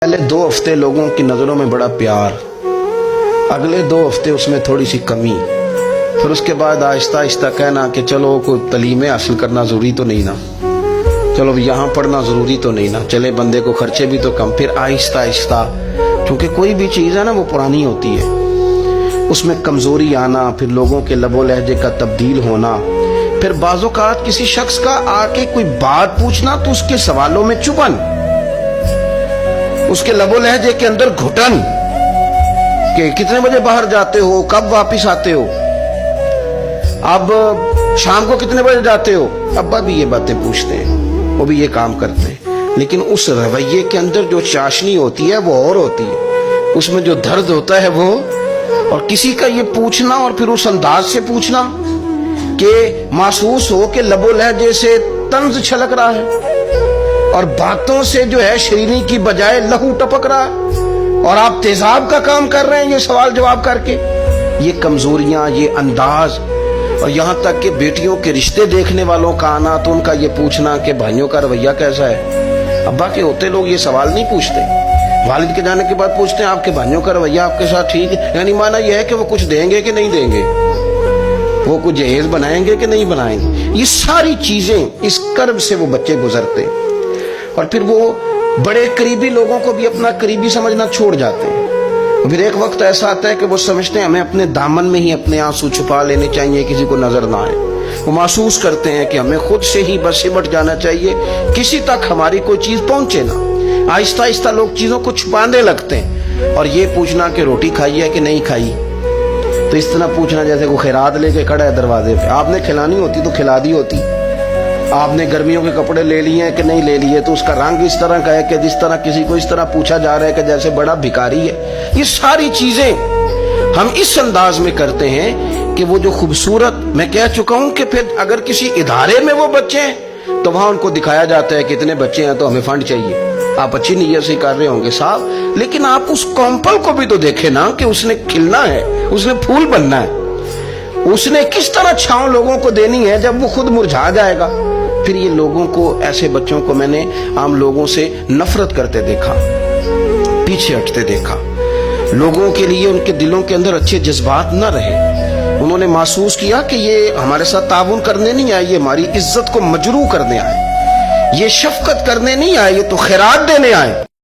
पहले 2 हफ्ते लोगों की नज़रों में बड़ा प्यार, अगले 2 हफ्ते उसमें थोड़ी सी कमी, फिर उसके बाद आहिस्ता आहिस्ता कहना कि चलो कोई तलीमें हासिल करना ज़रूरी तो नहीं ना, चलो यहाँ पढ़ना ज़रूरी तो नहीं ना, चले बंदे को खर्चे भी तो कम। फिर आहिस्ता आहिस्ता, क्योंकि कोई भी चीज़ है ना वो पुरानी होती है, उसमें कमज़ोरी आना, फिर लोगों के लबो लहजे का तब्दील होना, फिर बाज़-औक़ात किसी शख्स का आके कोई बात पूछना तो उसके सवालों में चुभन, उसके लबो लहजे के अंदर घुटन कि कितने बजे बाहर जाते हो, कब वापस आते हो, अब शाम को कितने बजे जाते हो। अब्बा भी ये बातें पूछते हैं, वो भी ये काम करते हैं, लेकिन उस रवैये के अंदर जो चाशनी होती है वो और होती है, उसमें जो दर्द होता है वो। और किसी का ये पूछना और फिर उस अंदाज से पूछना कि महसूस हो कि लबो लहजे से तंज छलक रहा है और बातों से जो है शरीनी की बजाय लहू टपक रहा है, और आप तेजाब का काम कर रहे हैं ये सवाल जवाब करके। ये कमजोरियां, ये अंदाज, और यहाँ तक कि बेटियों के रिश्ते देखने वालों का आना तो उनका ये पूछना कि भाइयों का रवैया कैसा है। अब्बा के होते लोग ये सवाल नहीं पूछते, वालिद के जाने के बाद पूछते हैं आपके भाइयों का रवैया आपके साथ ठीक है, यानी माना यह है कि वो कुछ देंगे कि नहीं देंगे, वो कुछ जहेज बनाएंगे कि नहीं बनाएंगे। ये सारी चीजें, इस कर्ब से वो बच्चे गुजरते हैं, और फिर वो बड़े करीबी लोगों को भी अपना करीबी समझना छोड़ जाते हैं। फिर एक वक्त ऐसा आता है कि वो समझते हैं हमें अपने दामन में ही अपने आंसू छुपा लेने चाहिए, किसी को नजर ना आए। वो महसूस करते हैं कि हमें खुद से ही बस सिमट जाना चाहिए, किसी तक हमारी कोई चीज पहुंचे ना। आहिस्ता आहिस्ता लोग चीजों को छुपाने लगते हैं, और ये पूछना कि रोटी खाई है कि नहीं खाई, तो इस तरह पूछना जैसे वो खैरात लेके खड़ा है दरवाजे पे। आपने खिलानी होती तो खिला दी होती, आपने गर्मियों के कपड़े ले लिए हैं कि नहीं ले लिए, तो उसका रंग इस तरह का है कि जिस तरह किसी को इस तरह पूछा जा रहा है कि जैसे बड़ा भिखारी है। ये सारी चीजें हम इस अंदाज में करते हैं कि वो जो खूबसूरत, मैं कह चुका हूं कि फिर अगर किसी इदारे में वो बच्चे हैं तो वहां उनको दिखाया जाता है कि इतने बच्चे हैं तो हमें फंड चाहिए। आप अच्छी नीयत से कर रहे होंगे साहब, लेकिन आप उस कॉम्पल को भी तो देखें ना कि उसने खिलना है, उसने फूल बनना है, उसने किस तरह छांव लोगों को देनी है जब वो खुद मुरझा जाएगा। फिर ये लोगों को, ऐसे बच्चों को मैंने आम लोगों से नफरत करते देखा, पीछे हटते देखा। लोगों के लिए उनके दिलों के अंदर अच्छे जज्बात न रहे, उन्होंने महसूस किया कि ये हमारे साथ ताउन करने नहीं आए, ये हमारी इज्जत को मजरू करने आए, ये शफकत करने नहीं आए, ये तो खैरात देने आए।